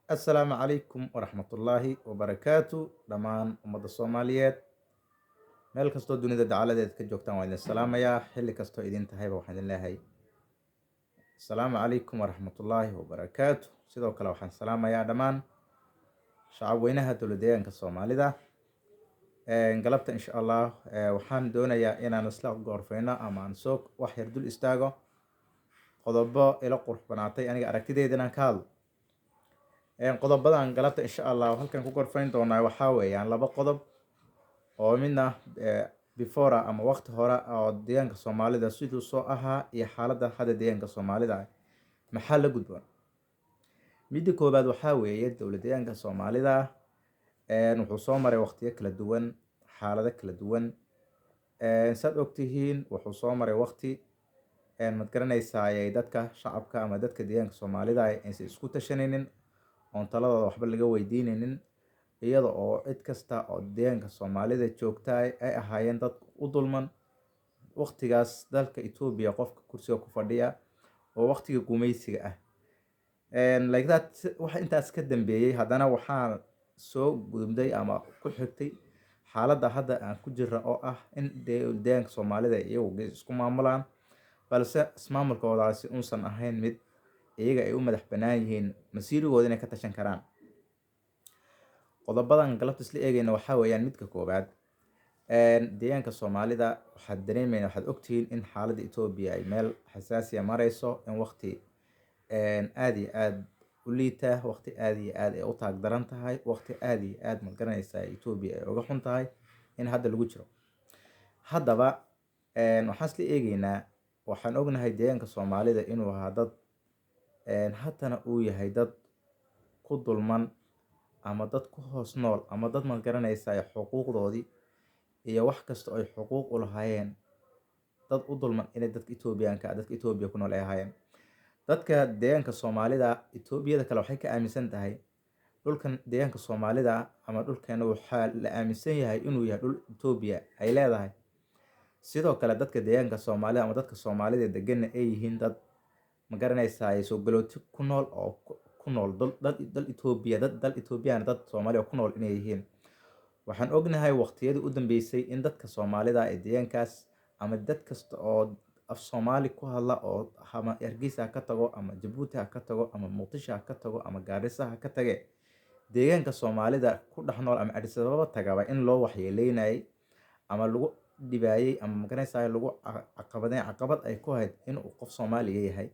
Assalaamu calaykum waraxmatullaahi wabarakaatu dhammaan ummadda Soomaaliyeed meel kastoo dunida dacaladeed ka joogtaan waan idin salaamayaa xilli kastoo idin tahayba waxaan idin leeyahay assalaamu calaykum waraxmatullaahi wabarakaatu. Sidoo kale waxaan salaamayaa dhammaan shacab weynaha dowladdeegaanka Soomaalida. Galabta insha Allah waxaan doonayaa inaan isla gorfeyno ama aan soo wax yar dul istaago qodobo ila qurux banaatay aniga aragtideyda inaan ka hadlo. Qodobadan galabta insha Allah halkan ku gorfeyn doonaa waxaa weeyaan laba qodob oo midna before ama waqti hore oo deegaanka Soomaalida siduu soo ahaa iyo xaaladda hadda deegaanka Soomaalida maxaa la gudboon. Midda koobaad waxaa weeye dowladdeegaanka Soomaalida wuxuu soo maray waqtiyo kala duwan, xaalado kala duwan. Saad ogtihiin wuxuu soo maray waqti mad garanaysaa dadka shacabka ama dadka deegaanka Soomaalida aysan isku tashanaynin oon taladooda waxba laga weydiinaynin, iyada oo cid kasta oo deegaanka Soomaalida joogta ay ahaayeen dad u dulman. Waqtigaas dalka Itoobiya qofka kursiga ku fadhiya oo waqtiga gumaysiga ah like that waxa intaas ka dambeeyay haddana waxaa soo gudubday ama ku xigtay xaaladda hadda aan ku jirra oo ah in deegaanka Soomaalida iyagu isku maamulaan, balse ismaamulkoodaasi uusan ahayn mid iyaga ay u madax bannaan yihiin masiirigooda inay ka tashan karaan. Qodobadan galabta isla eegayna waxaa weeyaan midka koobaad deegaanka Soomaalida waxaad dareemayna waxaad ogtihiin in xaaladda Itoobiya ay meel xasaasiya marayso, in waqti aad iyo aad u liita, waqti aad iyo aad ay u taag daran tahay, waqti aad iyo aad ma garanaysaa Itoobiya ay uga xun tahay in hadda lagu jiro. Haddaba waxaan isla eegaynaa, waxaan ognahay deegaanka Soomaalida inuu ahaa dad haddana uu yahay dad ku dulman ama dad ku hoos nool ama dad ma garanaysaa xuquuqdoodii iyo wax kasta oo ay xuquuq u lahaayeen dad u dulman inay dadka Itoobiyaanka dadka Itoobiya ku nool ay ahaayeen. Dadka deegaanka Soomaalida Itoobiyada kale waxay ka aaminsan tahay dhulkan deegaanka Soomaalida ama dhulkeena waxaa la aaminsan yahay inuu yahay dhul Itoobiya ay leedahay. Sidoo kale dadka deegaanka Soomaalida ama dadka Soomaalida degan ay yihiin dad ma garanaysaa soo galooti ku nool oo ku nool dal Itoobiya dal Itoobiyaan dad Soomaaliya ku nool inay yihiin. Waxaan ognahay waqtiyadii u dambeysay in dadka Soomaalida ee deegaankaas ama dad kasta oo af Soomaali ku hadla oo ama Hargeysa ka tago ama Jabuuti ka tago ama Muqdisho ka tago ama Gaarisa ka tage deegaanka Soomaalida ku dhex nool ama Addis Ababa tagaba in loo waxyeeleynayay ama lagu dhibayay ama ma garanaysaa lagu caqabad ay ku hayd in uu qof Soomaaliya yahay.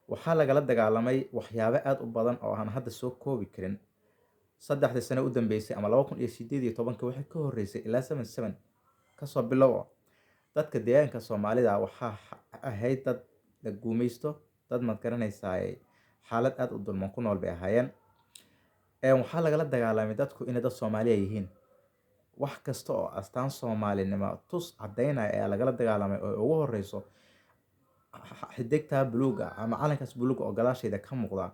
Waxaa lagala dagaalamay waxyaabo aad u badan oo aan hadda soo koobi karin. 3 sano u dambeysay ama 2018 wixii ka horeysay ilaa 77 kasoo bilow dadka deegaanka Soomaalida waxaa ahayd dad la guumaysto, dad ma garanaysaa xaalad aad u dulman ku nool bay ahaayeen. Waxaa lagala dagaalamay dadku inay dad Soomaaliya yihiin. Wax kasta oo astaan Soomaalinimo tus cadeynaya ayaa lagala dagaalamay oo ugu horeyso xidigta buluuga ama calankaas buluuga oo gadaasheeda ka muuqda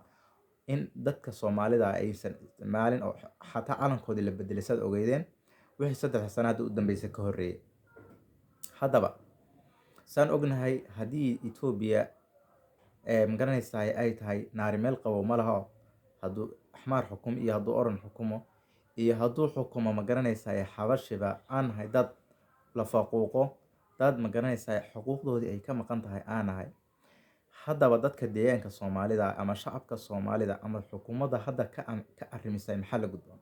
in dadka Soomaalida aysan isticmaalin oo xataa calankoodii la bedelay sad ogeydeen wixii 3 sano hadda u dambeysay ka horeeyay. Haddaba saan ognahay haddii Itoobiya ma garanaysaa ay tahay naari meel qabow ma laha hadduu Axmaar xukumo iyo hadduu Oran xukumo iyo hadduu xukumo ma garanaysaa xabashiba aan nahay dad la faquuqo, dad ma garanaysaa xuquuqdoodii ay ka maqan tahay aan nahay. Haddaba dadka deegaanka Soomaalida ama shacabka Soomaalida ama xukuumadda hadda ka arrimisay maxaa la gudboon.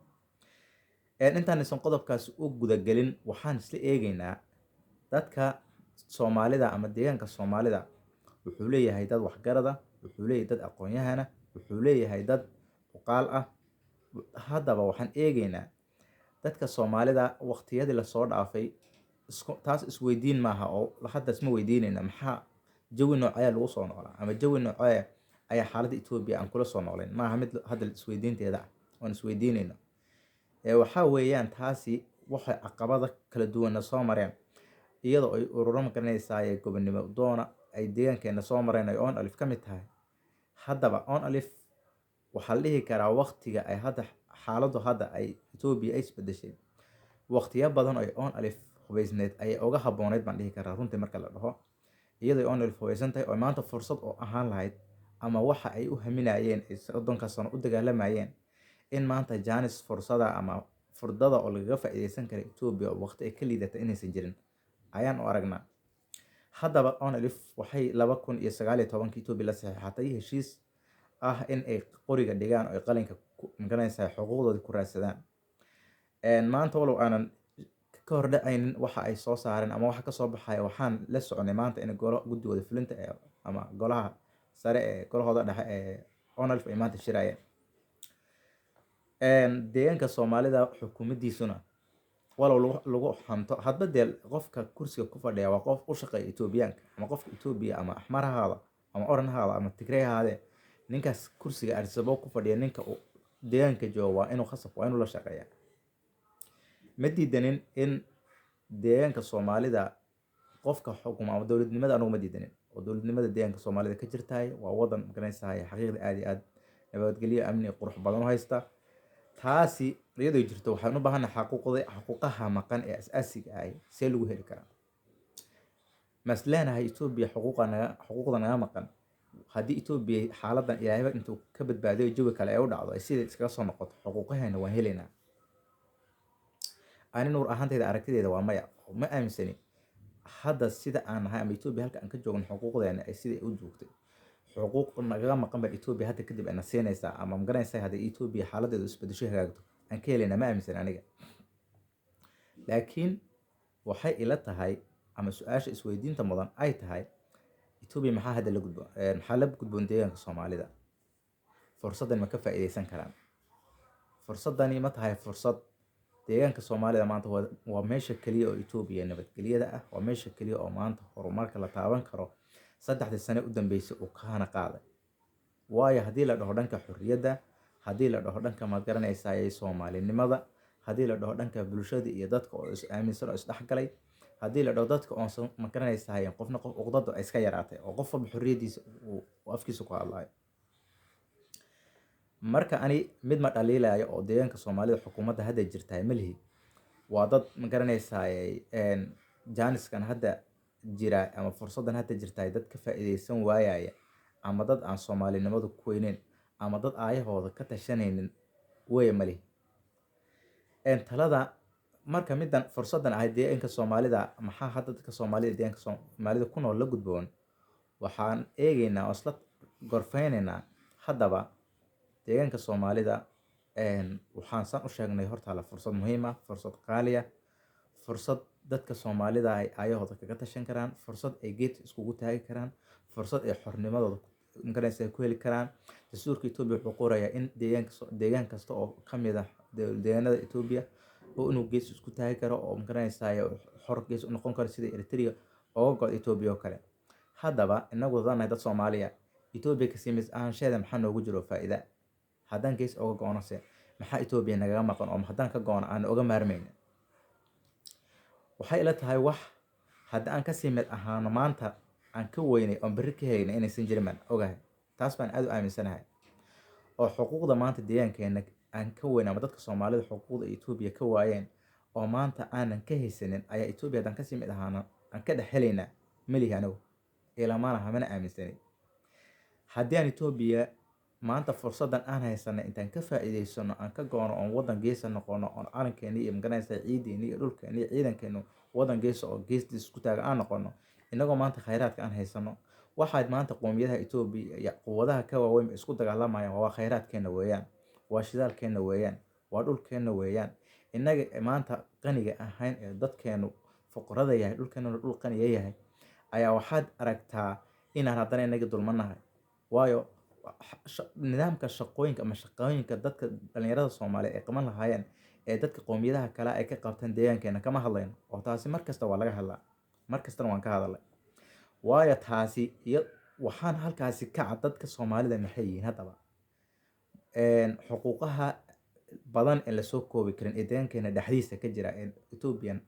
Intaan aysan qodobkaasi u guda gelin waxaan isla eegaynaa dadka Soomaalida ama deegaanka Soomaalida wuxuu leeyahay dad waxgarada, wuxuu leeyahay dad aqoon-yahana, wuxuu leeyahay dad uqaal ah. Haddaba waxaan eegaynaa dadka Soomaalida waqtiyadii la soo dhaafay taas isweydiin maaha oo hadda isma weydiinayna maxaa jawi noocee lagu soo noolaa ama jawi noocee ayaa xaaladda Itoobiya aan kula soo noolayn maaha mid hadda isweydiinteeda aan isweydiinayno. Waxaa weeyaan taasi waxay caqabada kala duwan soo mareen iyadoo ay ururo ma garanaysaa gobonimo doona ay deegaankeena soo mareen ay oon alif ka mid tahay. Haddaba oon alif waxaa la dhihi karaa waqtiga ay hadda xaaladdu hadda ay Itoobiya ay isbedeshay waqtiyo badan oo oon alif hubeysneed ay uga habboonayd baan dhihi karaa runtii marka la dhaho iyadoo oon alif hubeysan tahay oo maanta fursad oo ahaan lahayd ama waxa ay u haminayeen ay soddonka sano u dagaalamayeen in maanta jaanis fursada ama furdada oo lagaga faa'iideysan kara Ethiopia waqti ay ka liidata inaysan jirin ayaan u aragnaa. Haddaba ONLF waxay 2019 Ethiopia la saxiixatay heshiis ah in ay qoriga dhigaan oo ay qalinka magaranaysaa xuquuqdooda ku raadsadaan. Maanta walow aanan ka hor dhacaynin waxa ay soo saareen ama waxa ka soo baxaya, waxaan la soconay maanta in guddigooda fulinta ama golaha sare ee golahooda dhexe ee ONLF ay maanta shirayeen. Deegaanka Soomaalida xukuumadiisuna walow lagu xanto hadba dee qofka kursiga ku fadhiya waa qof u shaqeeya Ethiopiaanka ama qofka Ethiopia ama Axmar ha ahaado ama Oran ha ahaado ama Tigray ha ahaadee, ninkaas kursiga Addis Ababa ku fadhiya ninka deegaanka jooga waa inuu khasab waa inuu la shaqeeyaa. Ma diidanin in deegaanka Soomaalida qofka xukuma ama dowladnimada anigu ma diidanin oo dowladnimada deegaanka Soomaalida ka jirtaay waa wadan magaranaysaa xaqiiqda aad iyo aad nabadgelyo amni qurux badan u haysta. taasi iyadoo jirto waxaan u baahanahay xuquuqaha maqan ee asaasiga ah see lagu heli karaa. mas leenahay Ethiopia xuquuqda naga maqan haddii Ethiopia xaaladan ilaahayba intuu ka badbaadiyo jawi kale ay u dhacdo ay sida iskaga soo noqoto xuquuqaheena waan helaynaa. ani nuur ahaantayda aragtideeda waa maya, ma aaminsani hadda sida aan nahay ama Ethiopia halka aan ka joogno xuquuqdeena ay sida u joogtay xuquuq nagaga maqan baa Ethiopia hadda kadib ayna siinaysaa ama magaranaysaa haddii Ethiopia xaaladeedu isbedesho hagaagto aan ka helaynaa, ma aaminsan aniga. laakiin waxay ila tahay ama su-aasha isweydiinta mudan ay tahay Ethiopia maxaa hadda maxaa la gudboon deegaanka Soomaalida, fursaddan ma ka faa'iideysan karaan? fursaddani ma tahay fursad deegaanka Soomaalida maanta waa meesha kaliya oo Ethiopia nabadgelyada ah, waa meesha kaliya oo maanta horumarka la taaban karo 3 sano u dambeysay uu kaana qaaday. waayo haddii la dhaho dhanka xorriyadda, haddii la dhaho dhanka ma garanaysaa ee Soomaalinimada, haddii la dhaho dhanka bulshada iyo dadka oo is aaminsan oo isdhexgalay, haddii la dhaho dadka oo ma garanaysaa qofna qof uqdada ay iska yaraatay oo qof walba xorriyadiisa uu afkiisa ku hadlayo. marka ani mid ma dhaliilayo oo deegaanka Soomaalida xukuumadda hadda jirta ma lihi waa dad ma garanaysaa jaaniskan hadda jira ama fursaddan hadda jirta dad ka faa'iideysan waayaya ama dad aan Soomaalinimadu ku weyneyn ama dad aayahooda ka tashanaynin way ma lihi. talada marka middan fursaddan ahay deegaanka Soomaalida maxaa hadda dadka Soomaalida deegaanka Soomaalida ku nool la gudboon, waxaan eegaynaa oo isla gorfeynaynaa haddaba deegaanka Soomaalida waxaan san u sheegnay horta la fursad muhiim ah, fursad qaali ah, fursad dadka Soomaalida ay aayahooda kaga tashan karaan, fursad ay geed iskugu taagi karaan, fursad ay xornimadooda magaranaysaa ku heli karaan. dastuurka Ethiopia wuxuu qorayaa in deegaan kasta oo ka mid ah deegaanada Ethiopia oo inuu gees isku taagi karo oo magaranaysaa xor gees u noqon karo sida Eritrea oo go'd Ethiopia oo kale. haddaba inagu danahay dad Soomaaliya Ethiopia ka simis ahaansheeda maxaa noogu jiro faa'iida haddaan gees uga go'no se maxaa Ethiopia nagaga maqan oo haddaan ka go'no aan uga maarmayn. waxay ila tahay wax hadda aan ka sii mid ahaano maanta aan ka weynay oon berri ka helayna inaysan jirin baan ogahay. taas baan aad u aaminsanahay oo xuquuqda maanta deegaankeena aan ka weyn ama dadka Soomaalida xuquuqda Ethiopia ka waayeen oo maanta aanan ka haysanin ayaa Ethiopia haddaan ka sii mid ahaano aan ka dhex helaynaa malihi anigu ilamaana hamana aaminsanin. haddii aan Ethiopia maanta fursaddan aan haysanay intaan ka faa'iideysano aan ka goono oon wadan geesa noqono oon calankeeni iyo magaranaysaa ciideeni iyo dhulkeeni iyo ciidankeenu wadan geesa oo geestiis isku taaga aan noqono inagoo maanta khayraadka aan haysano. waxaad maanta qowmiyadaha Ethiopia iyo quwadaha ka waaweyn isku dagaalamayaan waa khayraadkeena weeyaan, waa shidaalkeena weeyaan, waa dhulkeena weeyaan. inaga maanta qaniga ahayn ee dadkeenu fuqarada yahay dhulkeena dhul qaniya yahay ayaa waxaad aragtaa inaan haddana inaga dulmanahay. waayo nidaamka shaqooyinka ama shaqooyinka dadka dhalinyarada Soomaaliyeed ay qaban lahaayeen ee dadka qowmiyadaha kale ay ka qabtaan deegaankeena kama hadlayno oo taasi markasta waa laga hadlaa, markastana waan ka hadalay. waayo taasi iyo waxaan halkaasi ka cad dadka Soomaalida maxay yihiin haddaba xuquuqaha badan ee lasoo koobi karin ee deegaankeena dhexdiisa ka jira ee Ethiopian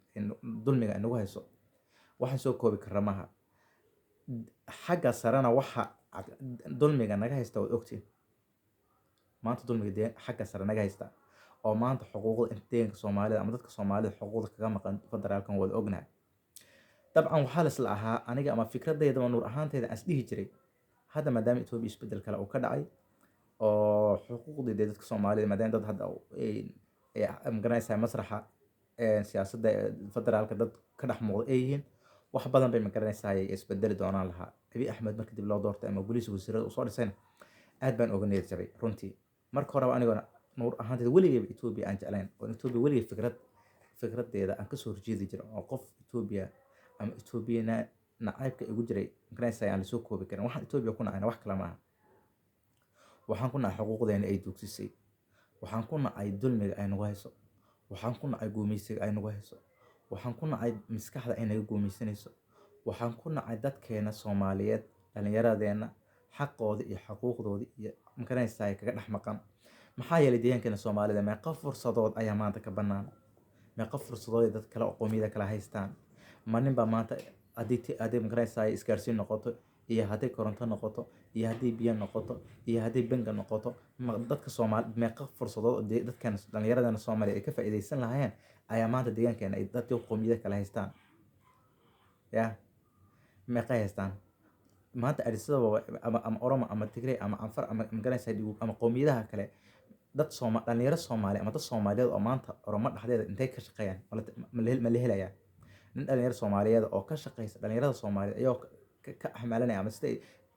dulmiga inagu hayso waxaan soo koobi karna maaha. xagga sarena waxa dulmiga naga haysta waad ogtiin maanta dulmiga xagga sare naga haysta oo maanta xuquuqda deegaanka Soomaalida ama dadka Soomaalida xuquuqda kaga maqan federaalkan wada ognahay. dabcan waxaa la isla ahaa aniga ama fikradayda nuur ahaantayda aan isdhihi jiray hadda maadaama Ethiopia isbedel kale uu ka dhacay oo xuquuqdii dadka Soomaalida maadaama dad hadda magaranaysaa masraxa siyaasadda federaalka dad ka dhex muuqda ay yihiin wax badan bay magaranaysaa ay isbedeli doonaan lahaa Abiy Ahmed markii dib loo doortay ama golihiisa wasiirada usoo dhisayna aad baan uga niyad jabay runtii marka horeba anigona nuur ahaanteed weligeyba Ethiopia aan jeclayn oo Ethiopia weligey fikradeeda aan kasoo horjeedi jiray oo qof Ethiopia ama Ethiopiana nacaybka igu jiray magaranaysaa aan lasoo koobi karin waxaan Ethiopia ku nacayna wax kale maaha waxaan ku nacay xuquuqdeena ay duugsisay waxaan ku nacay dulmiga ay nagu hayso waxaan ku nacay guumeysiga ay nagu hayso waxaan ku nacay maskaxda ay naga guumeysanayso waxaan ku nacay dadkeena Soomaaliyeed dhallinyaradeena xaqooda iyo xuquuqdooda iyo magaranaysaa ay kaga dhex maqan maxaa yeelay deegaankeena Soomaalida meeqa fursadood ayaa maanta ka bannaan meeqa fursadood ay dad kale oo qowmiyada kala haystaan ma nin baa maanta haddii magaranaysaa ay isgaarsiin noqoto iyo hadday koronto noqoto iyo hadday biyo noqoto iyo hadday bangi noqoto dadka Soomaali meeqa fursadood oo dadkan dhallinyaradana Soomaaliya ay ka faa'iideysan lahaayeen ayaa maanta deegaankeena ay dadka qowmiyada kala haystaan yaa meeqa haystaan maanta Addis Ababa ama Oromo ama Tigray ama Anfar ama magaranaysaa ama qowmiyadaha kale dhalinyaro Soomaali ama dad Soomaaliyeed oo maanta Oromo dhexdeeda intay ka shaqeeyaan ma la helayaa nin dhalinyaro Soomaaliyeed oo ka shaqeysa dhalinyarada Soomaaliyeed ayagoo ka xamaalanaya ama sida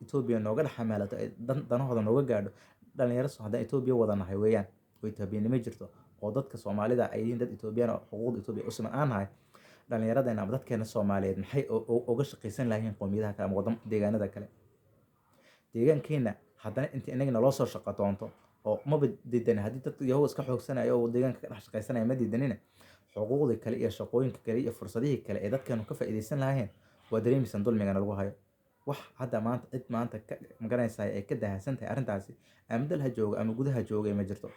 Ethiopia nooga dhex xamaalato ay danahooda nooga gaadho dhalinyaro haddaan Ethiopia wada nahay weeyaan oo Ethiopianimo jirto oo dadka Soomaalida ay yihiin dad Ethiopian oo xuquuqda Ethiopia u siman aan nahay dhallinyaradeenna ama dadkeena Soomaaliyeed maxay uga shaqaysan lahaayeen qowmiyadaha kale ama deegaanada kale deegaankeena haddana inta inagana loo soo shaqo doonto oo maba diidan haddii dadka Yahuud iska xoogsanayo oo deegaanka ka dhex shaqaysanaya ma diidanina xuquuqdii kale iyo shaqooyinka kale iyo fursadihii kale ee dadkeenu ka faa'iideysan lahaayeen waa dareemaysan dulmigana lagu hayo wax hadda maanta cid maanta magaranaysaa ay ka dahasan tahay arrintaasi ama dalha jooga ama gudaha jooga ma jirto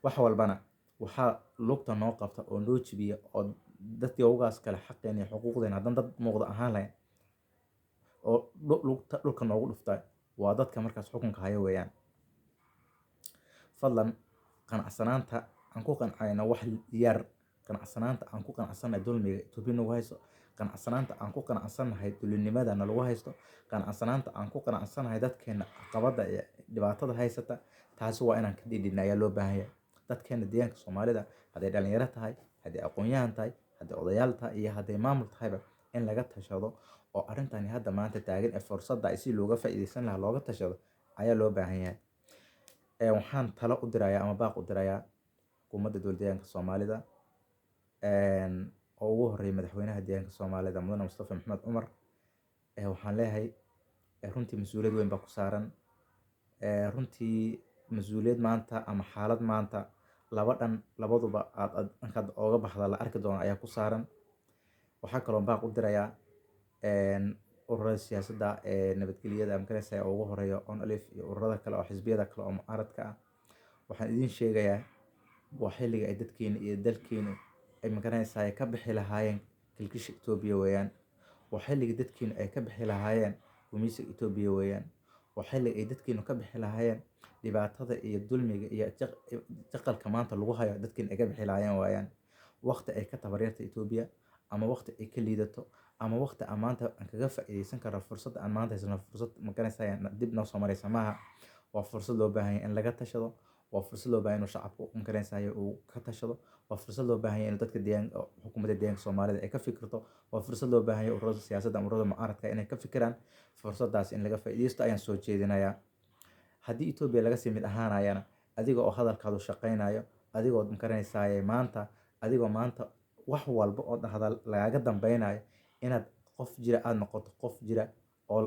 wax walbana waxaa lugta noo qabta oo noo jibiya oo dadkii ugaas kale xaqeen iyo xuquuqdeen haddana dad muuqda ahaan lahayn oo dhulka noogu dhuftay waa dadka markaas xukunka haya weeyaan fadlan qanacsanaanta aan ku qancayno wax yar qanacsanaanta aan ku qanacsanahay dulmiga Ethiopia nagu hayso qanacsanaanta aan ku qanacsanahay dulinimada lagu haysto qanacsanaanta aan ku qanacsanahay dadkeena caqabada iyo dhibaatada haysata taasi waa inaan ka dhidhina ayaa loo baahan yahay dadkeena deegaanka Soomaalida hadday dhalinyaro tahay hadday aqoon-yahan tahay hadday odayaal tahay iyo hadday maamul tahayba in laga tashado oo arrintani hadda maanta taagan ee fursadda ay si looga faa'iideysan lahaa looga tashado ayaa loo baahan yahay waxaan talo u dirayaa ama baaq u dirayaa xukuumadda dowladda deegaanka Soomaalida oo ugu horeeyay madaxweynaha deegaanka Soomaalida Mudane Mustafa Maxamed Cumar waxaan leeyahay runtii mas'uuliyad weyn baa ku saaran runtii mas'uuliyad maanta ama xaalad maanta labaduba aad ooga baxda la arki doono ayaa ku saaran waxaa kaloo baaq u dirayaa ururada siyaasadda nabadgelyada magaranaysaa ugu horeeya ONLF iyo ururada kale oo xisbiyada kale oo mucaaradka ah waxaan idin sheegayaa waa xilliga ay dadkeena iyo dalkeenu ay magaranaysaa ay ka bixi lahaayeen kilkisha Ethiopia weeyaan waa xilliga dadkeenu ay ka bixi lahaayeen gumaysiga Ethiopia weeyaan waa xilliga ay dadkeenu ka bixi lahaayeen dhibaatada iyo dulmiga iyo jaqalka maanta lagu hayo dadkeenu ay ka bixi lahaayeen weeyaan waqti ay ka tabaryarta Ethiopia ama waqti ay ka liidato ama waqti aan maanta aan kaga faa'iideysan karo fursad aan maanta haysano fursad magaranaysaa dib noo soo maraysa maaha waa fursad loo baahan yahay in laga tashado waa fursad loo baahan yahay inuu shacabku magaranaysaa uu ka tashado waa fursad loo baahan yahay in dadka deegaanka xukuumadda deegaanka Soomaalida ay ka fikirto waa fursad loo baahan yahay ururada siyaasadda ama ururada mucaaradka inay ka fikiraan fursadaas in laga faa'iideysto ayaan soo jeedinayaa haddii Ethiopia laga sii mid ahaanayana adiga oo hadalkaadu shaqaynayo adigoo magaranaysaa adigoo maanta wax walba oo dhahda lagaaga dambeynayo inaad qof jira aad noqoto qof jira oo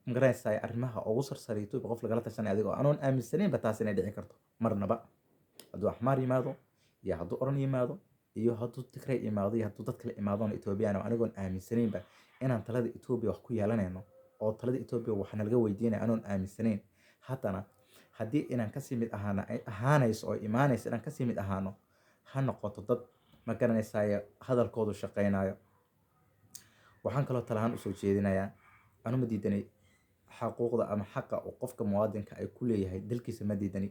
magaranaysaa arrimaha ugu sarsaray Ethiopia qof lagala tashanay adigoo anoon aaminsanaynba taas inay dhici karto marnaba hadduu Axmaar yimaado iyo hadduu Oran yimaado iyo hadduu Tigray yimaado iyo hadduu dad kale yimaado Ethiopian anigoon aaminsanaynba inaan talada Ethiopia wax ku yeelanayno oo talada Ethiopia wax nalaga weydiinayo anoon aaminsanayn haddana haddii inaan kasii mid ahaanayso oo imaanayso inaan kasii mid ahaano ha noqoto dad magaranaysaa hadalkoodu shaqaynayo waxaan kaloo talahaan usoo jeedinayaa anuma diidanay xuquuqda ama xaqa uu qofka muwaadinka ay ku leeyahay dalkiisa ma diidani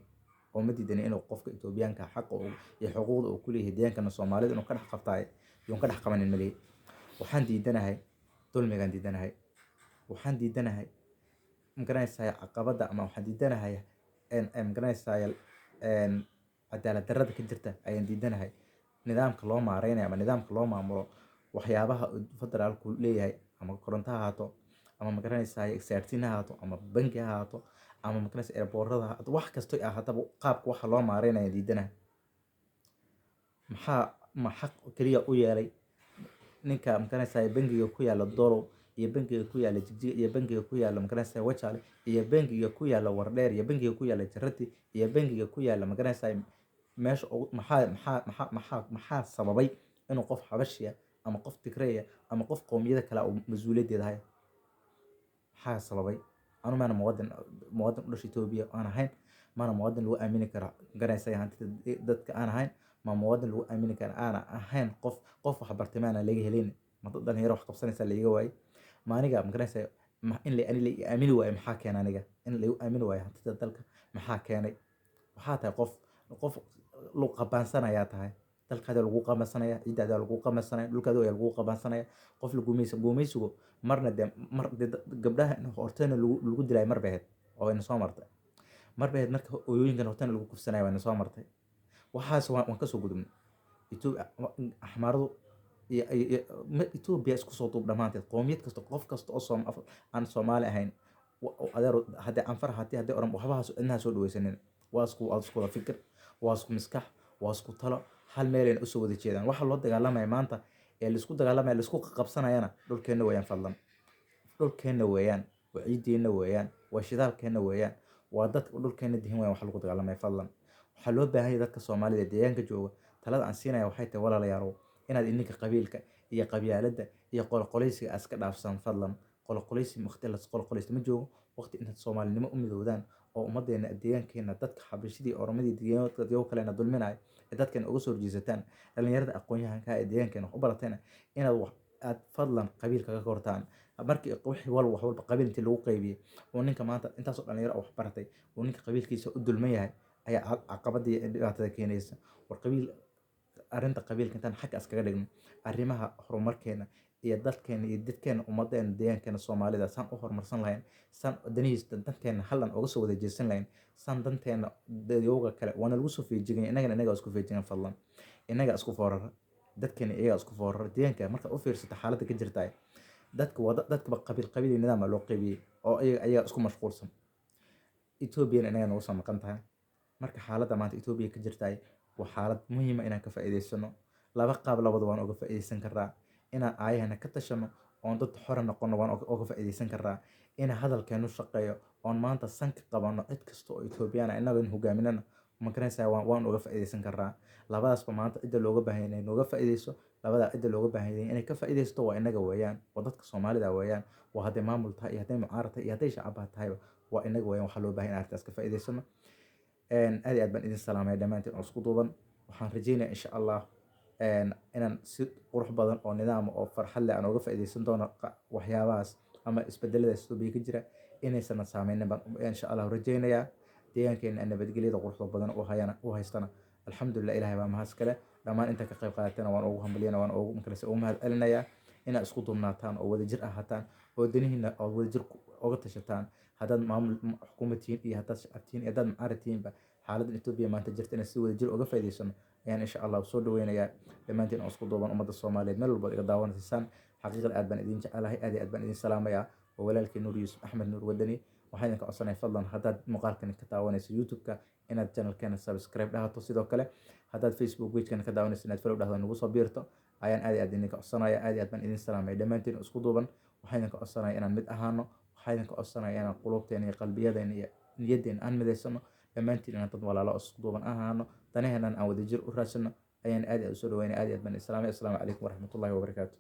oo ma diidani inuu qofka Ethiopianka xaqa iyo xuquuqda uu ku leeyahay deegaanka Soomaalida inuu ka dhex qabtay iyo ka dhex qabanin maleey waxaan diidanahay dulmigaan diidanahay waxaan diidanahay magaranaysaa caqabada ama waxaan diidanahay magaranaysaa cadaalad darrada ka jirta ayaan diidanahay. Nidaamka loo maareynayo ama nidaamka loo maamulo waxyaabaha federaalku leeyahay, ama koronto ha ahaato, ama magaranaysaa isgaarsiin ha ahaato, ama bangi ha ahaato, ama magaranaysaa airportada ha ahaato, wax kasto ahaataba qaabka waxa loo maareynayo ayaan diidanahay. Ma xaq kaliya u yeelay ninka magaranaysaa bangiga ku yaala Dolow, iyo bangiga ku yaala Jigjiga, iyo bangiga ku yaala magaranaysaa Wajaale, iyo bangiga ku yaala Wardheer, iyo bangiga ku yaala Jarati, iyo bangiga ku yaala magaranaysaa meesha maxaa sababay inuu qof Xabashiya ama qof Tigreeya ama qof qowmiyada kale uu mas'uuliyadeeda hayo? Maxaa sababay? Anu maana muwaadin u dhashay Itoobiya aan ahayn, maana muwaadin lagu aamini kara magaranaysaa hantida dadka aan ahayn, ma muwaadin lagu aamini kara aan ahayn qof wax bartay maana laga helin, ma dad dhalinyaro wax qabsanaysa laga waayay, ma aniga magaranaysaa in la aamini waayo maxaa keenay? Aniga in la aamini waayo hantida dalka maxaa keenay? Waxaa tahay qof lagu qabansanaya tahay, dalkaada lagu qabansanaya, ciidaada lagu qabansanaya, dhulkaada ayaa lagu qabansanaya, qof la gumaysigu marna gabdhaha horteena lagu dilay mar bay ahayd oo ayna soo martay, mar bay ahayd marka hooyooyinkan horteena lagu kufsanaya wayna soo martay. Waxaas waan ka soo gudubnay. Axmaaradu iyo Itoobiya isku soo duub dhammaanteed, qowmiyad kasta, qof kasta oo aan Soomaali ahayn, adeer haddii Anfar haddii Oromo waxba cidna soo dhawaysanin, waa isku wada fikir, waa isku maskax, waa isku talo, hal meelayna u soo wada jeedaan. Waxa loo dagaalamaya maanta ee la isku dagaalamaya, la isku qabsanayana dhulkeena weeyaan fadlan. Dhulkeena weeyaan, waa ciideena weeyaan, waa shidaalkeena weeyaan, waa dadka dhulkeena dihin weeyaan wax lagu dagaalamaya fadlan. Waxaa loo baahan yahay dadka Soomaalida deegaanka jooga, talada aan siinaya waxay tahay walaalayaal inaad idinka qabiilka iyo qabyaaladda iyo qolqoleysiga iska dhaafsan fadlan. Qolqoleysi waqti la qolqoleysto ma joogo, waqti inaad Soomaalinimo u midoodaan oo ummadeena deegaankeena dadka Xabashidii Oromadii deegaanka kalena dulminaya ee dadkeena uga soo horjeesataan, dhalinyarada aqoon-yahanka ee deegaankeena wax u baratayna inaad aad fadlan qabiilka ka kortaan. Markii wax walba qabiil intii lagu qaybiyay oo ninka maanta intaasoo dhalinyaro wax baratay oo ninka qabiilkiisa u dulman yahay ayaa caqabadii dhibaatada keenaysa. War arrinta qabiilka intaan xagga iskaga dhigno, arrimaha horumarkeena iyo dadkeena iyo dadkeena ummadeena deegaankeena Soomaalida saan u horumarsan lahayn, saan danihiisa danteena hallan uga soo wada jeesan lahayn, saan danteena dadyoga kale waana lagu soo feejigan, inaga isku feejigan fadlan, inaga isku foorara, dadkeena iyaga isku foorara. Deegaanka marka u fiirsato xaaladda ka jirta dadka qabiil nidaam loo qaybiyay oo ayaga isku mashquulsan. Itoobiya inaga nagu soo maqan tahay. Marka xaaladda maanta Itoobiya ka jirta waa xaalad muhiim ah inaan ka faa'iideysano. Laba qaab labadaba waan uga faa'iideysan karnaa. Inaan aayahana ka tashano oon dad xor noqono waan uga faa'iideysan karnaa. In hadalkeenu shaqeeyo oon maanta sanka qabano cid kasta oo Itoobiyaan ah inaga hogaaminana magaranaysaa waan uga faa'iideysan karnaa. Labadaasba maanta cidda looga baahan yahay inay uga faa'iideyso, labada cidda looga baahan yahay inay ka faa'iideysto waa inaga weeyaan, waa dadka Soomaalida weeyaan, waa hadday maamul tahay iyo hadday mucaarad tahay iyo hadday shacab tahayba waa inaga weeyaan. Waxaa loo baahan yahay arrintaas ka faa'iideysano. aad iyo aad baan idin salaamay dhammaantiin oo isku duuban. Waxaan rajeynayaa insha Allah inaan si qurux badan oo nidaam oo farxad leh aan uga faa'iideysan doono waxyaabahaas ama isbedelada Itoobiya ka jira inaysan saameynin baan insha Allah rajeynayaa. Deegaankeena nabadgelyada quruxda badan oo haystana alxamdulillah, ilaahay baa mahad iskale. Dhammaan inta ka qayb qaadatana waan ugu hambalyeynaa, waan ugu mahad celinayaa. Inaad isku duubnaataan oo wadajir ahaataan oo danihiina oo wadajir uga tashataan. Haddaad maamul xukuumad tihiin iyo haddaad shacab tihiin iyo haddaad mucaarad tihiinba, xaaladda Itoobiya maanta jirta inaan si wadajir uga faa'iideysano ayaan insha Allah soo dhaweynayaa. Dhammaantiin oo isku duuban ummadda Soomaaliyeed meel walba iga daawanaysaan, xaqiiqada aad baan idin jecelahay, aad iyo aad baan idin salaamayaa. oo walaalkii Nuur Yuusuf Axmed Nuur Wadani. waxaan idinka codsanayaa fadlan haddaad muuqaalkan ka daawanayso YouTube-ka inaad channelkeena subscribe dhahato, sidoo kale haddaad Facebook page-kana ka daawanayso inaad follow dhahdo nagu soo biirto ayaan aad iyo aad idinka codsanayaa. aad iyo aad baan idin salaamay dhammaantiin isku duuban. waxaan idinka codsanayaa inaan mid ahaano, waxaan idinka codsanayaa inaan qulubteena iyo qalbiyadeena iyo niyaddeena aan midaysano, dhammaantiin inaan dad walaalo isku duuban ahaano, danaheenan aan wadajir u raadsano ayaan aad iyo aad u soo dhaweynaya. aad iyo aad baan idin salaamay. Assalaamu calaykum waraxmatullaahi wabarakaatuh.